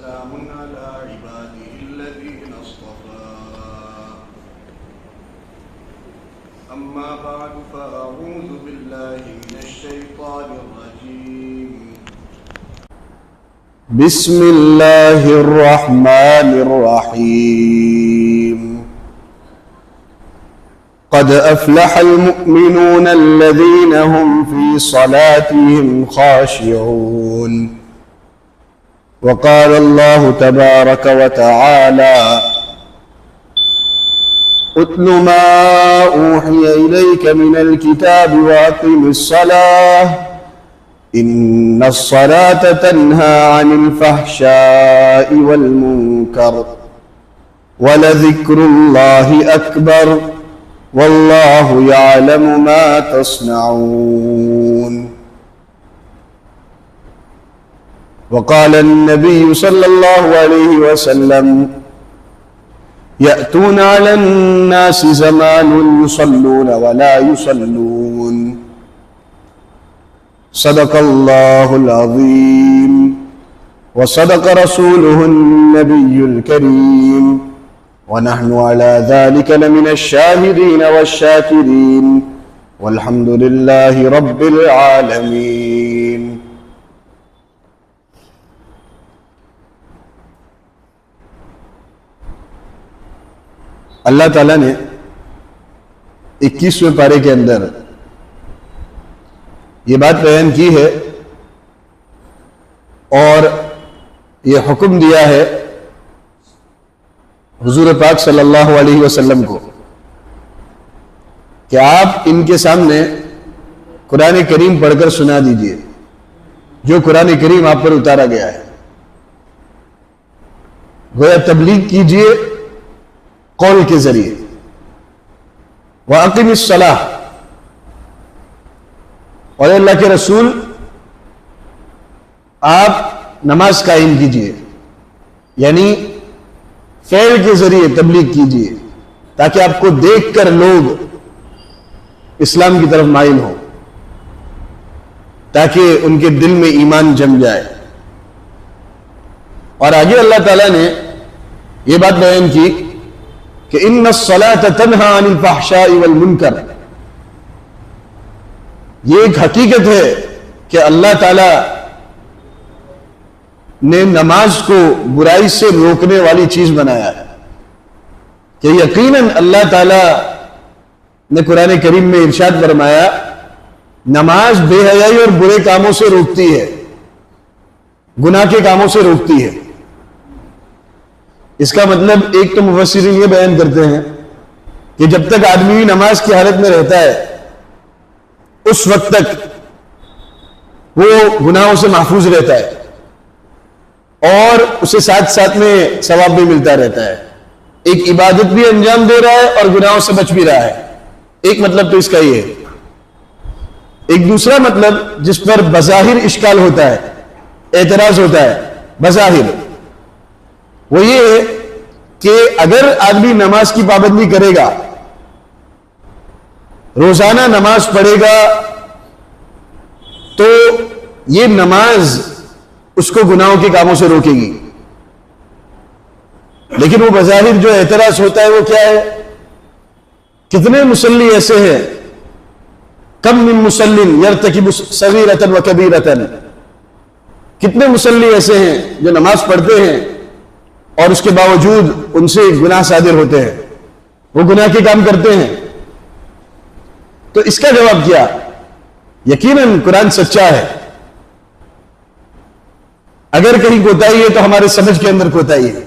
وسلام على عباده الذين اصطفى أما بعد فأعوذ بالله من الشيطان الرجيم بسم الله الرحمن الرحيم قد أفلح المؤمنون الذين هم في صلاتهم خاشعون وقال الله تبارك وتعالى اتل ما أوحي إليك من الكتاب وأقم الصلاة إن الصلاة تنهى عن الفحشاء والمنكر ولذكر الله أكبر والله يعلم ما تصنعون وقال النبي صلى الله عليه وسلم يأتون على الناس زمان يصلون ولا يصلون صدق الله العظيم وصدق رسوله النبي الكريم ونحن على ذلك لمن الشاهدين والشاكرين والحمد لله رب العالمين. اللہ تعالیٰ نے 21ویں پارے کے اندر یہ بات بیان کی ہے اور یہ حکم دیا ہے حضور پاک صلی اللہ علیہ وسلم کو کہ آپ ان کے سامنے قرآن کریم پڑھ کر سنا دیجئے جو قرآن کریم آپ پر اتارا گیا ہے. گویا تبلیغ کیجئے قول کے ذریعے. وَأَقِمِ الصَّلَاةَ اور اللہ کے رسول آپ نماز قائم کیجئے یعنی فعل کے ذریعے تبلیغ کیجئے تاکہ آپ کو دیکھ کر لوگ اسلام کی طرف مائل ہوں تاکہ ان کے دل میں ایمان جم جائے. اور آگے اللہ تعالیٰ نے یہ بات بیان کی کہ ان الصلاۃ تنہی عن الفحشاء والمنکر. یہ ایک حقیقت ہے کہ اللہ تعالی نے نماز کو برائی سے روکنے والی چیز بنایا ہے کہ یقیناً اللہ تعالی نے قرآن کریم میں ارشاد فرمایا نماز بے حیائی اور برے کاموں سے روکتی ہے، گناہ کے کاموں سے روکتی ہے. اس کا مطلب ایک تو مفسرین یہ بیان کرتے ہیں کہ جب تک آدمی نماز کی حالت میں رہتا ہے اس وقت تک وہ گناہوں سے محفوظ رہتا ہے اور اسے ساتھ ساتھ میں ثواب بھی ملتا رہتا ہے. ایک عبادت بھی انجام دے رہا ہے اور گناہوں سے بچ بھی رہا ہے. ایک مطلب تو اس کا یہ ہے. ایک دوسرا مطلب جس پر بظاہر اشکال ہوتا ہے، اعتراض ہوتا ہے بظاہر، وہ یہ ہے کہ اگر آدمی نماز کی پابندی کرے گا، روزانہ نماز پڑھے گا، تو یہ نماز اس کو گناہوں کے کاموں سے روکے گی. لیکن وہ بظاہر جو اعتراض ہوتا ہے وہ کیا ہے؟ کتنے مصلی ایسے ہیں، کم من مصلٍ یرتکب صغیرۃ وکبیرۃ، کتنے مصلی ایسے ہیں جو نماز پڑھتے ہیں اور اس کے باوجود ان سے گناہ صادر ہوتے ہیں، وہ گناہ کے کام کرتے ہیں. تو اس کا جواب کیا؟ یقیناً قرآن سچا ہے. اگر کہیں کوتاہی ہے تو ہمارے سمجھ کے اندر کوتاہی ہے.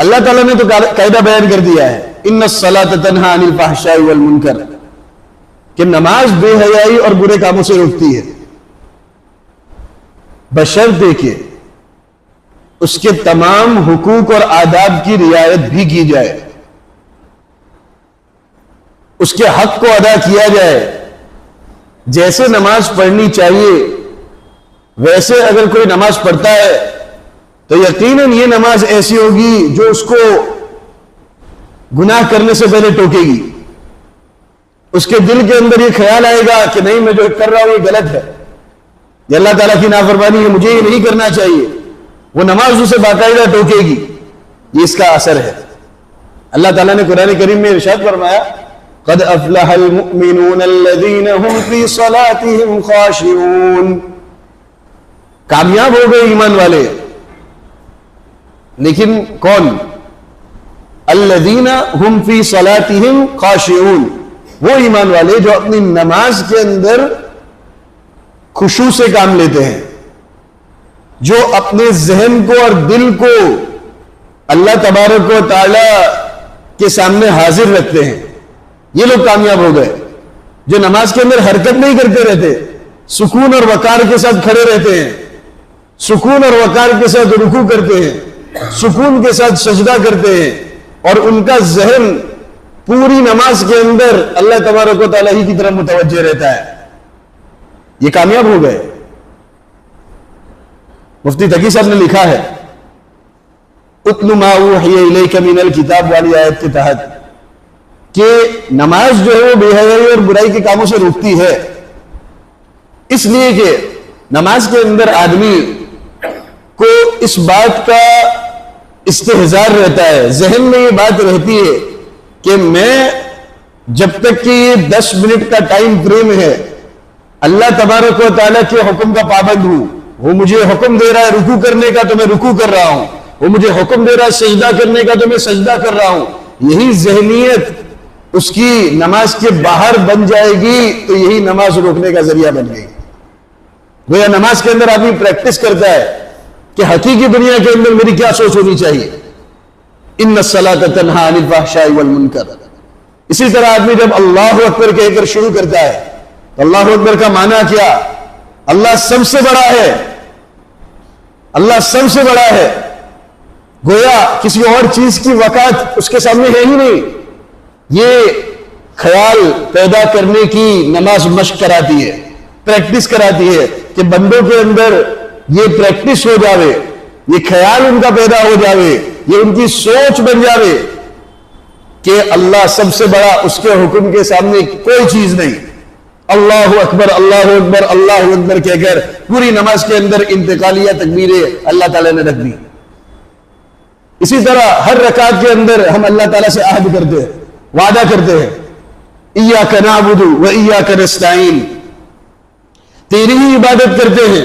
اللہ تعالیٰ نے تو قاعدہ بیان کر دیا ہے ان الصلاۃ تنہی عن الفحشاء والمنکر کہ نماز بے حیائی اور برے کاموں سے روکتی ہے، بشرطے کہ اس کے تمام حقوق اور آداب کی رعایت بھی کی جائے، اس کے حق کو ادا کیا جائے. جیسے نماز پڑھنی چاہیے ویسے اگر کوئی نماز پڑھتا ہے تو یقیناً یہ نماز ایسی ہوگی جو اس کو گناہ کرنے سے پہلے ٹوکے گی. اس کے دل کے اندر یہ خیال آئے گا کہ نہیں، میں جو کر رہا ہوں یہ غلط ہے، یہ اللہ تعالیٰ کی نافرمانی ہے، مجھے یہ نہیں کرنا چاہیے. وہ نماز اسے باقاعدہ ٹوکے گی. یہ اس کا اثر ہے. اللہ تعالیٰ نے قرآن کریم میں ارشاد فرمایا قد افلح المؤمنون الذین هم فی صلاتهم خاشعون. کامیاب ہو گئے ایمان والے. لیکن کون؟ الذین هم فی صلاتهم خاشعون. وہ ایمان والے جو اپنی نماز کے اندر خشوع سے کام لیتے ہیں, جو اپنے ذہن کو اور دل کو اللہ تبارک و تعالی کے سامنے حاضر رکھتے ہیں. یہ لوگ کامیاب ہو گئے. جو نماز کے اندر حرکت نہیں کرتے رہتے, سکون اور وقار کے ساتھ کھڑے رہتے ہیں, سکون اور وقار کے ساتھ رکوع کرتے ہیں, سکون کے ساتھ سجدہ کرتے ہیں, اور ان کا ذہن پوری نماز کے اندر اللہ تبارک و تعالیٰ ہی کی طرف متوجہ رہتا ہے, یہ کامیاب ہو گئے. مفتی تقی صاحب نے لکھا ہے اتل ما اوحی الیک من الکتاب والی آیت کے تحت کہ نماز جو ہے وہ بے حیائی اور برائی کے کاموں سے روکتی ہے, اس لیے کہ نماز کے اندر آدمی کو اس بات کا استحضار رہتا ہے, ذہن میں یہ بات رہتی ہے کہ میں جب تک کہ یہ 10 منٹ کا ٹائم فریم ہے اللہ تبارک و تعالیٰ کے حکم کا پابند ہوں, وہ مجھے حکم دے رہا ہے رکوع کرنے کا تو میں رکوع کر رہا ہوں, وہ مجھے حکم دے رہا ہے سجدہ کرنے کا تو میں سجدہ کر رہا ہوں. یہی ذہنیت اس کی نماز کے باہر بن جائے گی تو یہی نماز روکنے کا ذریعہ بن گئی. گویا نماز کے اندر آدمی پریکٹس کرتا ہے کہ حقیقی دنیا کے اندر میری کیا سوچ ہونی چاہیے. ان الصلاۃ تنہی عن الفحشاء والمنکر. اسی طرح آدمی جب اللہ اکبر کہہ کر شروع کرتا ہے تو اللہ اکبر کا معنی کیا؟ اللہ سب سے بڑا ہے, اللہ سب سے بڑا ہے. گویا کسی اور چیز کی وقت اس کے سامنے ہے ہی نہیں. یہ خیال پیدا کرنے کی نماز مشق کراتی ہے, پریکٹس کراتی ہے کہ بندوں کے اندر یہ پریکٹس ہو جاوے, یہ خیال ان کا پیدا ہو جاوے, یہ ان کی سوچ بن جاوے کہ اللہ سب سے بڑا, اس کے حکم کے سامنے کوئی چیز نہیں. اللہ اکبر اللہ اکبر اللہ اکبر کہہ کر پوری نماز کے اندر انتقالیہ تکبیریں اللہ تعالیٰ نے رکھ دی. اسی طرح ہر رکعت کے اندر ہم اللہ تعالیٰ سے عہد کرتے ہیں, وعدہ کرتے ہیں ایاک نعبد و ایاک نستعین, تیری ہی عبادت کرتے ہیں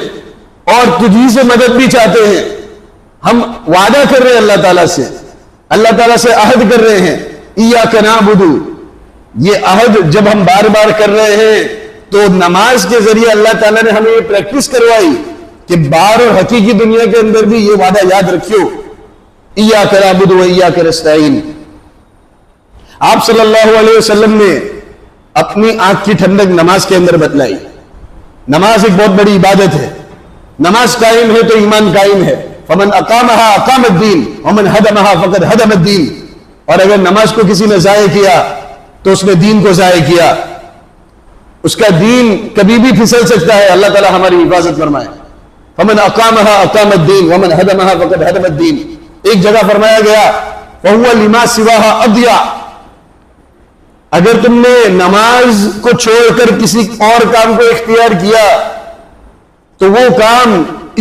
اور تجھی سے مدد بھی چاہتے ہیں. ہم وعدہ کر رہے ہیں اللہ تعالیٰ سے, اللہ تعالیٰ سے عہد کر رہے ہیں ایاک نعبد. یہ عہد جب ہم بار بار کر رہے ہیں تو نماز کے ذریعے اللہ تعالیٰ نے ہمیں یہ پریکٹس کروائی کہ بار اور حقیقی دنیا کے اندر بھی یہ وعدہ یاد رکھیو ایاک نعبد و ایاک نستعین. آپ صلی اللہ علیہ وسلم نے اپنی آنکھ کی ٹھنڈک نماز کے اندر بتلائی. نماز ایک بہت بڑی عبادت ہے. نماز قائم ہے تو ایمان قائم ہے. فمن اقامها اقام الدین ومن هدمها فقد هدم الدین. اور اگر نماز کو کسی نے ضائع کیا تو اس نے دین کو ضائع کیا. اس کا دین کبھی بھی پھسل سکتا ہے. اللہ تعالی ہماری حفاظت فرمائے. فمن اقامها اقام الدین ومن هدمها فقد هدم الدین. ایک جگہ فرمایا گیا فهو لما سواها اضيع. اگر تم نے نماز کو چھوڑ کر کسی اور کام کو اختیار کیا تو وہ کام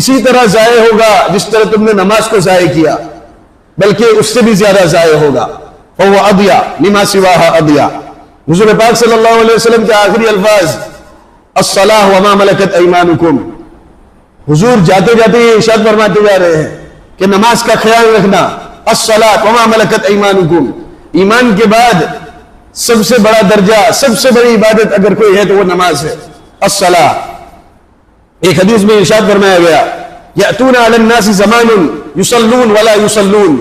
اسی طرح ضائع ہوگا جس طرح تم نے نماز کو ضائع کیا, بلکہ اس سے بھی زیادہ ضائع ہوگا. فهو اضيع لما سواها اضيع. حضور پاک صلی اللہ علیہ وسلم کے آخری الفاظ الصلاۃ وما ملکت ایمانکم. حضور جاتے جاتے یہ ارشاد فرماتے جا رہے ہیں کہ نماز کا خیال رکھنا. الصلاۃ وما ملکت ایمانکم. ایمان کے بعد سب سے بڑا درجہ, سب سے بڑی عبادت اگر کوئی ہے تو وہ نماز ہے. الصلاۃ. ایک حدیث میں ارشاد فرمایا گیا یأتون علی الناس زمان یصلون ولا یصلون,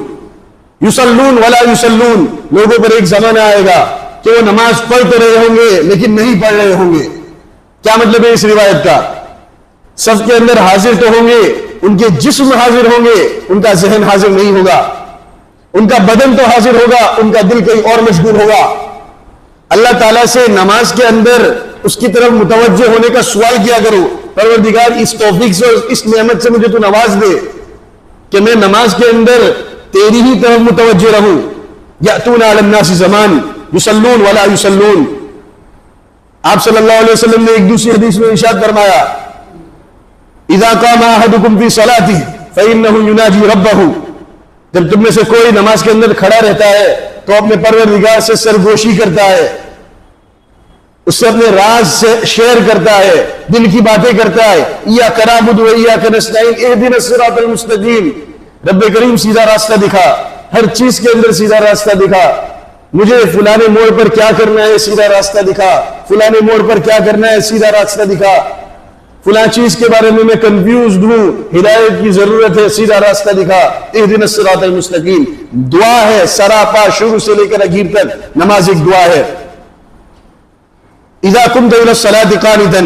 یصلون ولا یصلون. لوگوں پر ایک زمانہ آئے گا کہ وہ نماز پڑھ تو رہے ہوں گے لیکن نہیں پڑھ رہے ہوں گے. کیا مطلب ہے اس روایت کا؟ صف کے اندر حاضر تو ہوں گے, ان کے جسم حاضر ہوں گے, ان کا ذہن حاضر نہیں ہوگا. ان کا بدن تو حاضر ہوگا, ان کا دل کہیں اور مشغول ہوگا. اللہ تعالیٰ سے نماز کے اندر اس کی طرف متوجہ ہونے کا سوال کیا کرو, پروردگار اس توفیق سے اور اس نعمت سے مجھے تو نواز دے کہ میں نماز کے اندر تیری ہی طرف متوجہ رہوں. یأتون علی الناس زمان یصلون ولا یصلون. آپ صلی اللہ علیہ وسلم نے ایک دوسری حدیث میں ارشاد فرمایا اذا قام احدکم فی صلاته فَإِنَّهُ يُنَاجِي رَبَّهُ، جب تم میں سے کوئی نماز کے اندر کھڑا رہتا ہے تو اپنے پروردگار سے سرگوشی کرتا ہے، اس سے اپنے راز سے شیئر کرتا ہے، دل کی باتیں کرتا ہے. إِيَّاكَ نَعْبُدُ وَإِيَّاكَ نَسْتَعِينُ اهْدِنَا الصِّرَاطَ الْمُسْتَقِيمَ. رب کریم سیدھا راستہ دکھا، ہر چیز کے اندر سیدھا راستہ دکھا. مجھے فلانے موڑ پر کیا کرنا ہے سیدھا راستہ دکھا، فلانے موڑ پر کیا کرنا ہے سیدھا راستہ دکھا. فلاں چیز کے بارے میں کنفیوزڈ ہوں، ہدایت کی ضرورت ہے، سیدھا راستہ دکھا. اهدنا الصراط المستقیم دعا ہے سراپا، شروع سے لے کر اخیر تک نماز ایک دعا ہے. اذا قمت الى الصلاة قانتا،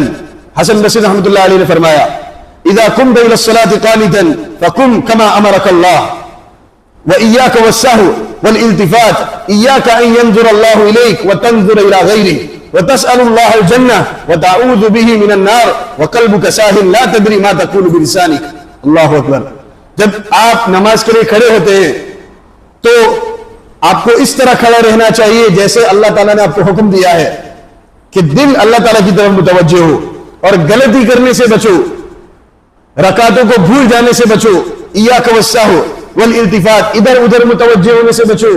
حسن بصری رحمۃ اللہ علیہ نے فرمایا اذا قمت الى الصلاة قانتا فقم كما امرك الله واياك والسهو والالتفات، اياك ان ينظر الله اليك وتنظر الى غيره، وتسأل الله الجنة وتعوذ به من النار وقلبك ساهل لا تدري ما تقول بلسانك. اللہ اکبر. جب آپ نماز کے لیے کھڑے ہوتے ہیں تو آپ کو اس طرح کھڑا رہنا چاہیے جیسے اللہ تعالیٰ نے آپ کو حکم دیا ہے کہ دل اللہ تعالیٰ کی طرف متوجہ ہو، اور غلطی کرنے سے بچو، رکعتوں کو بھول جانے سے بچو. ایاک والسہو والالتفات، ادھر ادھر متوجہ ہونے سے بچو.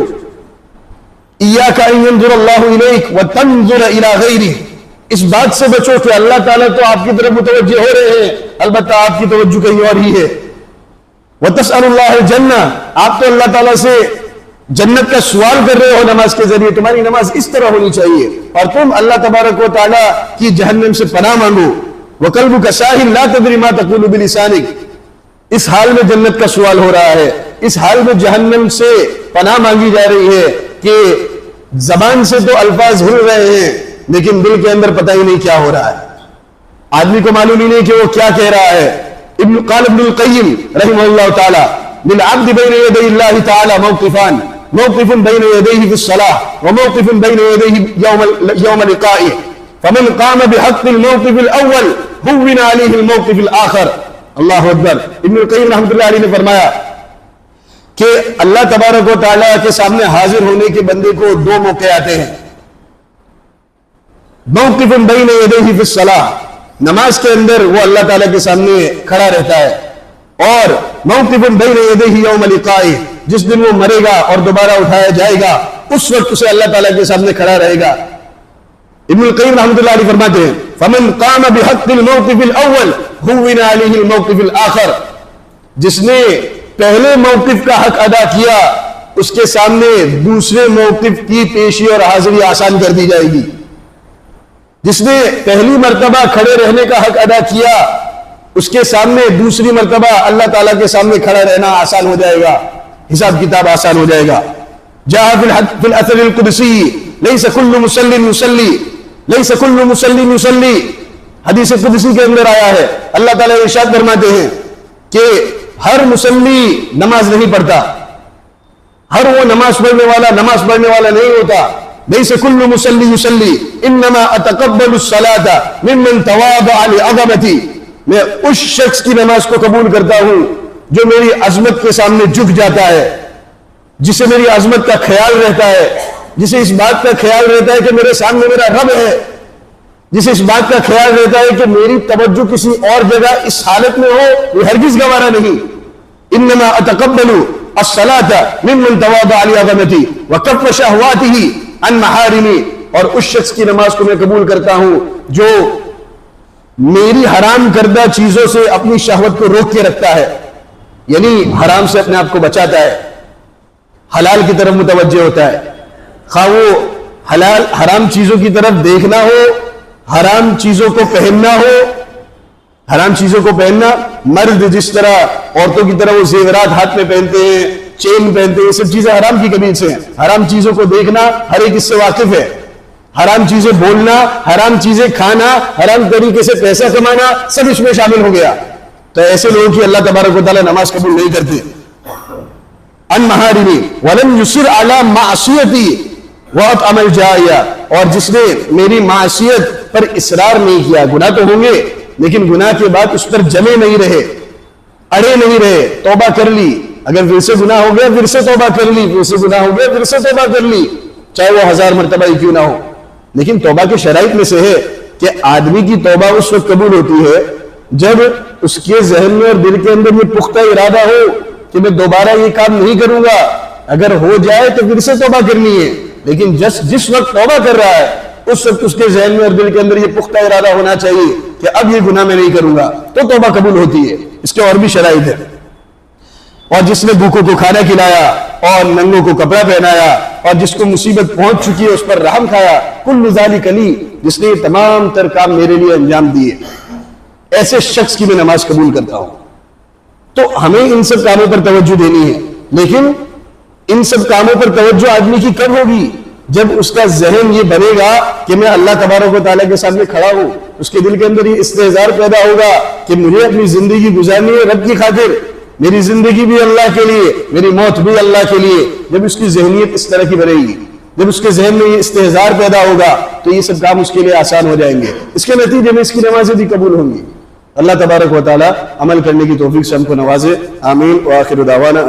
ایاک ان ینظر اللہ الیک وتنظر الی غیرہ، اس بات سے بچو کہ اللہ تعالیٰ تو آپ کی طرف متوجہ ہو رہے ہیں، البتہ آپ کی توجہ کہیں اور ہی ہے. وتسأل اللہ الجنہ، آپ تو اللہ تعالیٰ سے جنت کا سوال کر رہے ہو نماز کے ذریعے، تمہاری نماز اس طرح ہونی چاہیے، اور تم اللہ تبارک و تعالیٰ کی جہنم سے پناہ مانگو. وقلبک ساہل لا تدری ما تقول بلسانک، اس حال میں جنت کا سوال ہو رہا ہے، اس حال میں جہنم سے پناہ مانگی جا رہی ہے کہ زبان سے تو الفاظ ہل رہے ہیں لیکن دل کے اندر پتہ ہی نہیں کیا ہو رہا ہے. آدمی کو معلوم ہی نہیں کہ وہ کیا کہہ رہا ہے. قال ابن القیم رحمہ اللہ تعالی للعبد بین یدی اللہ تعالی موقفان، موقف بین یدیہ فی الصلاة وموقف بین یدیہ یوم لقائہ، فمن قام بحق الموقف الاول هون علیہ الموقف الاخر. اللہ اکبر. ابن القیم رحمۃ اللہ علیہ نے فرمایا کہ اللہ تبارک و تعالیٰ کے سامنے حاضر ہونے کے بندے کو دو موقع آتے ہیں. موقف بین یدیہ فی الصلاة، نماز کے اندر وہ اللہ تعالیٰ کے سامنے کھڑا رہتا ہے، اور موقف بین یدیہ یوم لقائہ، جس دن وہ مرے گا اور دوبارہ اٹھایا جائے گا اس وقت اسے اللہ تعالیٰ کے سامنے کھڑا رہے گا. ابن القیم رحمۃ اللہ علیہ فرماتے ہیں فمن قام بحق الموقف الاول هون علیہ الموقف الاخر، جس نے پہلے موقف کا حق ادا کیا اس کے سامنے دوسرے موقف کی پیشی اور حاضری آسان کر دی جائے گی. جس نے پہلی مرتبہ کھڑے رہنے کا حق ادا کیا اس کے سامنے دوسری مرتبہ اللہ تعالیٰ کے سامنے کھڑا رہنا آسان ہو جائے گا، حساب کتاب آسان ہو جائے گا. جاء فی الاثر القدسی لیس کل مصلی یصلی، لیس کل مصلی یصلی، حدیث قدسی کے اندر آیا ہے، اللہ تعالیٰ ارشاد فرماتے ہیں کہ ہر مصلی نماز نہیں پڑھتا، ہر وہ نماز پڑھنے والا نہیں ہوتا. لیس کل مصلی یصلی انما اتقبل الصلاة ممن تواضع لعظمتی، میں اس شخص کی نماز کو قبول کرتا ہوں جو میری عظمت کے سامنے جھک جاتا ہے، جسے میری عظمت کا خیال رہتا ہے، جسے اس بات کا خیال رہتا ہے کہ میرے سامنے میرا رب ہے، جسے اس بات کا خیال رہتا ہے کہ میری توجہ کسی اور جگہ اس حالت میں ہو وہ ہرگز گوارا نہیں. انما اتقبل الصلاة ممن تواضع لعظمتی وکف شہواته عن محارمی، اور اس شخص کی نماز کو میں قبول کرتا ہوں جو میری حرام کردہ چیزوں سے اپنی شہوت کو روک کے رکھتا ہے، یعنی حرام سے اپنے آپ کو بچاتا ہے، حلال کی طرف متوجہ ہوتا ہے. خواہ وہ حلال حرام چیزوں کی طرف دیکھنا ہو، حرام چیزوں کو پہننا ہو. حرام چیزوں کو پہننا، مرد جس طرح عورتوں کی طرح وہ زیورات ہاتھ میں پہنتے ہیں، چین پہنتے ہیں، یہ سب چیزیں حرام کی قبیل سے ہیں. حرام چیزوں کو دیکھنا ہر ایک اس سے واقف ہے. حرام چیزیں بولنا، حرام چیزیں کھانا، حرام طریقے سے پیسہ کمانا، سب اس میں شامل ہو گیا. تو ایسے لوگوں کی اللہ تبارک و تعالیٰ نماز قبول نہیں کرتے. ان محارمی ولم یصر علی معصیتی واطعم الجائع، اور جس نے میری معصیت پر اصرار نہیں کیا، گناہ تو ہوں گے لیکن گناہ کے بعد اس پر جمے نہیں رہے، اڑے نہیں رہے، توبہ کر لی، اگر پھر سے گناہ ہو گیا پھر سے توبہ کر لی، پھر سے گناہ ہو گیا پھر سے توبہ کر لی، چاہے وہ 1000 مرتبہ ہی کیوں نہ ہو. لیکن توبہ کے شرائط میں سے ہے کہ آدمی کی توبہ اس وقت قبول ہوتی ہے جب اس کے ذہن میں اور دل کے اندر یہ پختہ ارادہ ہو کہ میں دوبارہ یہ کام نہیں کروں گا، اگر ہو جائے تو پھر سے توبہ کرنی ہے، لیکن جس وقت توبہ کر رہا ہے اس وقت اس کے ذہن میں اور دل کے اندر یہ پختہ ارادہ ہونا چاہیے کہ اب یہ گناہ میں نہیں کروں گا، تو توبہ قبول ہوتی ہے۔ اس کے اور بھی شرائط ہے۔ اور جس نے بھوکوں کو کھانا کھلایا اور ننگوں کو کپڑا پہنایا اور جس کو مصیبت پہنچ چکی ہے اس پر رحم کھایا، کل ذالک لی، جس نے یہ تمام تر کام میرے لیے انجام دیے، ایسے شخص کی میں نماز قبول کرتا ہوں۔ تو ہمیں ان سب کاموں پر توجہ دینی ہے، لیکن ان سب کاموں پر توجہ آدمی کی کب ہوگی؟ جب اس کا ذہن یہ بنے گا کہ میں اللہ تبارک و تعالیٰ کے سامنے کھڑا ہوں، اس کے دل کے اندر یہ استحضار پیدا ہوگا کہ مجھے اپنی زندگی گزارنی ہے رب کی خاطر، میری زندگی بھی اللہ کے لیے، میری موت بھی اللہ کے لیے۔ جب اس کی ذہنیت اس طرح کی بنے گی، جب اس کے ذہن میں یہ استحضار پیدا ہوگا تو یہ سب کام اس کے لیے آسان ہو جائیں گے، اس کے نتیجے میں اس کی نمازیں بھی قبول ہوں گی۔ اللہ تبارک و تعالیٰ عمل کرنے کی توفیق سے ہم کو نوازے، آمین۔ وآخر دعوانا